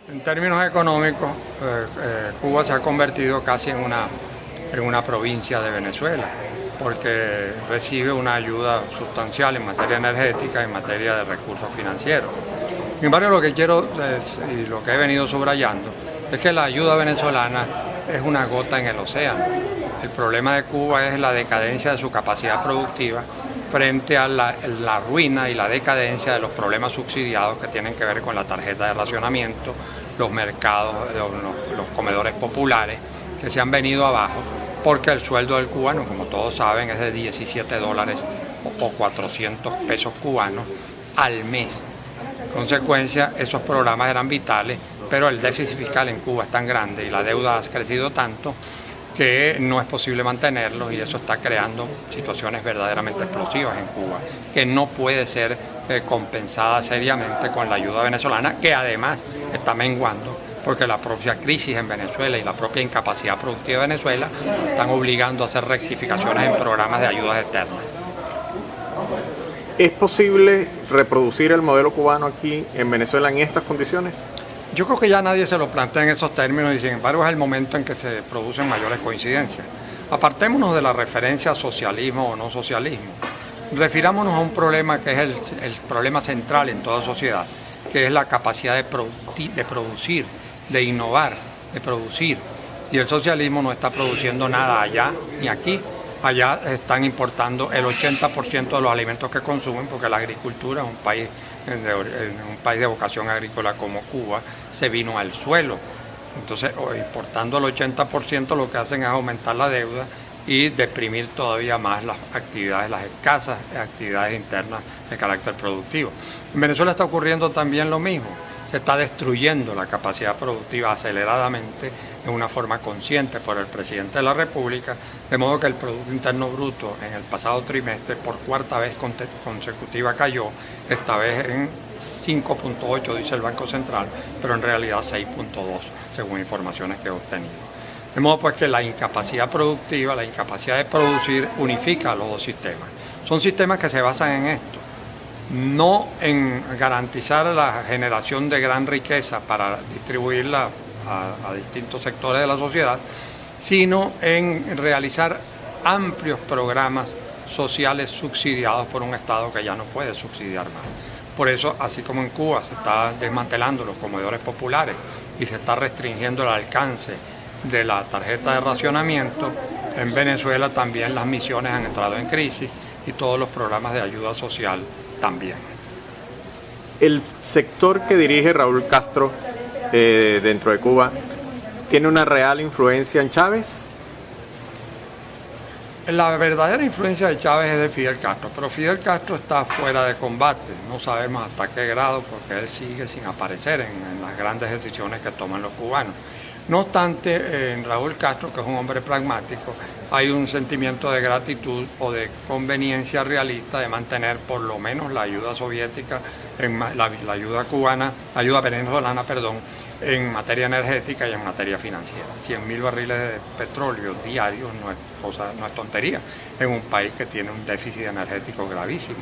En términos económicos, Cuba se ha convertido casi en una provincia de Venezuela, porque recibe una ayuda sustancial en materia energética, en materia de recursos financieros. Sin embargo, lo que quiero y lo que he venido subrayando es que la ayuda venezolana es una gota en el océano. El problema de Cuba es la decadencia de su capacidad productiva frente a la ruina y la decadencia de los problemas subsidiados que tienen que ver con la tarjeta de racionamiento, los mercados, los comedores populares, que se han venido abajo, porque el sueldo del cubano, como todos saben, es de $17 o 400 pesos cubanos al mes. En consecuencia, esos programas eran vitales, pero el déficit fiscal en Cuba es tan grande y la deuda ha crecido tanto que no es posible mantenerlos, y eso está creando situaciones verdaderamente explosivas en Cuba, que no puede ser compensada seriamente con la ayuda venezolana, que además está menguando, porque la propia crisis en Venezuela y la propia incapacidad productiva de Venezuela están obligando a hacer rectificaciones en programas de ayudas externas. ¿Es posible reproducir el modelo cubano aquí en Venezuela en estas condiciones? Yo creo que ya nadie se lo plantea en esos términos y sin embargo es el momento en que se producen mayores coincidencias. Apartémonos de la referencia a socialismo o no socialismo. Refirámonos a un problema que es el problema central en toda sociedad, que es la capacidad de producir, de innovar, de producir. Y el socialismo no está produciendo nada allá ni aquí. Allá están importando el 80% de los alimentos que consumen, porque la agricultura es un país de vocación agrícola como Cuba, se vino al suelo. Entonces, importando el 80%, lo que hacen es aumentar la deuda y deprimir todavía más las actividades, las escasas actividades internas de carácter productivo. En Venezuela está ocurriendo también lo mismo. Se está destruyendo la capacidad productiva aceleradamente de una forma consciente por el presidente de la República, de modo que el Producto Interno Bruto en el pasado trimestre por cuarta vez consecutiva cayó, esta vez en 5.8 dice el Banco Central, pero en realidad 6.2 según informaciones que he obtenido. De modo pues que la incapacidad productiva, la incapacidad de producir unifica los dos sistemas. Son sistemas que se basan en esto. No en garantizar la generación de gran riqueza para distribuirla a distintos sectores de la sociedad, sino en realizar amplios programas sociales subsidiados por un Estado que ya no puede subsidiar más. Por eso, así como en Cuba se está desmantelando los comedores populares y se está restringiendo el alcance de la tarjeta de racionamiento, en Venezuela también las misiones han entrado en crisis y todos los programas de ayuda social también. El sector que dirige Raúl Castro dentro de Cuba, ¿tiene una real influencia en Chávez? La verdadera influencia de Chávez es de Fidel Castro, pero Fidel Castro está fuera de combate, no sabemos hasta qué grado, porque él sigue sin aparecer en las grandes decisiones que toman los cubanos. No obstante, en Raúl Castro, que es un hombre pragmático, hay un sentimiento de gratitud o de conveniencia realista de mantener por lo menos la ayuda soviética, la ayuda cubana, ayuda venezolana, perdón, en materia energética y en materia financiera. 100.000 barriles de petróleo diarios no es tontería en un país que tiene un déficit energético gravísimo.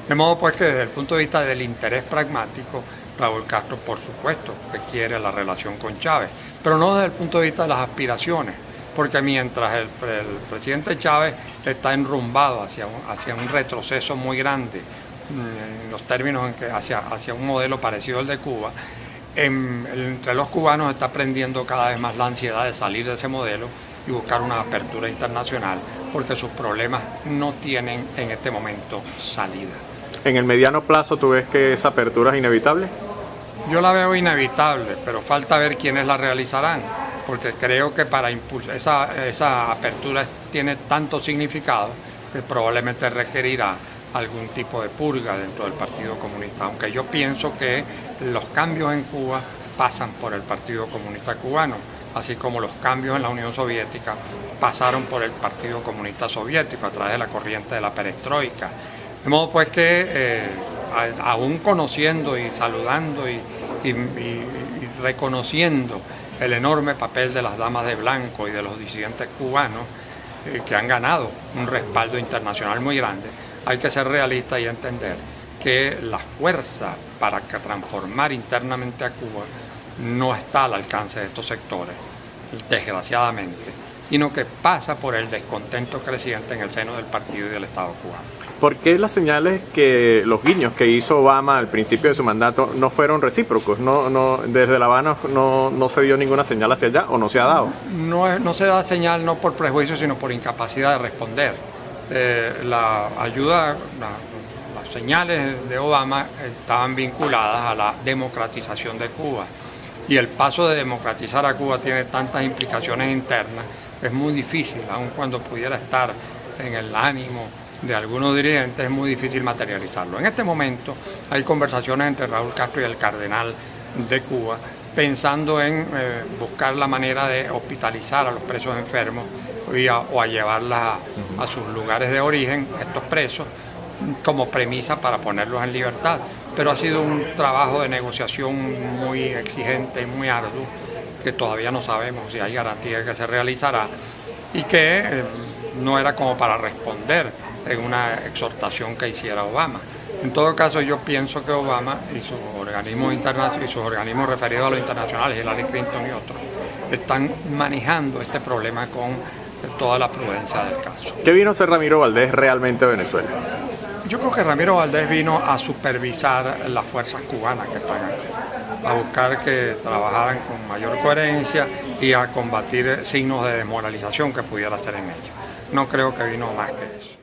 De modo pues que desde el punto de vista del interés pragmático, Raúl Castro por supuesto que quiere la relación con Chávez, pero no desde el punto de vista de las aspiraciones, porque mientras el presidente Chávez está enrumbado hacia un retroceso muy grande en los términos en que hacia un modelo parecido al de Cuba, entre los cubanos está prendiendo cada vez más la ansiedad de salir de ese modelo y buscar una apertura internacional, porque sus problemas no tienen en este momento salida. ¿En el mediano plazo tú ves que esa apertura es inevitable? Yo la veo inevitable, pero falta ver quiénes la realizarán, porque creo que para impulsar esa apertura tiene tanto significado que probablemente requerirá algún tipo de purga dentro del Partido Comunista, aunque yo pienso que los cambios en Cuba pasan por el Partido Comunista Cubano, así como los cambios en la Unión Soviética pasaron por el Partido Comunista Soviético a través de la corriente de la perestroika. De modo pues que aún conociendo y saludando y reconociendo el enorme papel de las damas de blanco y de los disidentes cubanos que han ganado un respaldo internacional muy grande, hay que ser realista y entender que la fuerza para transformar internamente a Cuba no está al alcance de estos sectores, desgraciadamente, sino que pasa por el descontento creciente en el seno del partido y del Estado cubano. ¿Por qué las señales los guiños que hizo Obama al principio de su mandato no fueron recíprocos? Desde La Habana no se dio ninguna señal hacia allá o no se ha dado. No se da señal no por prejuicio, sino por incapacidad de responder. La ayuda, las señales de Obama estaban vinculadas a la democratización de Cuba. Y el paso de democratizar a Cuba tiene tantas implicaciones internas, es muy difícil, aun cuando pudiera estar en el ánimo de algunos dirigentes, es muy difícil materializarlo. En este momento hay conversaciones entre Raúl Castro y el cardenal de Cuba, pensando en buscar la manera de hospitalizar a los presos enfermos o a llevarlas a sus lugares de origen, a estos presos, como premisa para ponerlos en libertad. Pero ha sido un trabajo de negociación muy exigente y muy arduo, que todavía no sabemos si hay garantía de que se realizará, y que no era como para responder en una exhortación que hiciera Obama. En todo caso, yo pienso que Obama y sus organismos internacionales y sus organismos referidos a los internacionales, Hillary Clinton y otros, están manejando este problema con toda la prudencia del caso. ¿Qué vino a hacer Ramiro Valdés realmente a Venezuela? Yo creo que Ramiro Valdés vino a supervisar las fuerzas cubanas que están aquí, a buscar que trabajaran con mayor coherencia y a combatir signos de desmoralización que pudiera hacer en ellos. No creo que vino más que eso.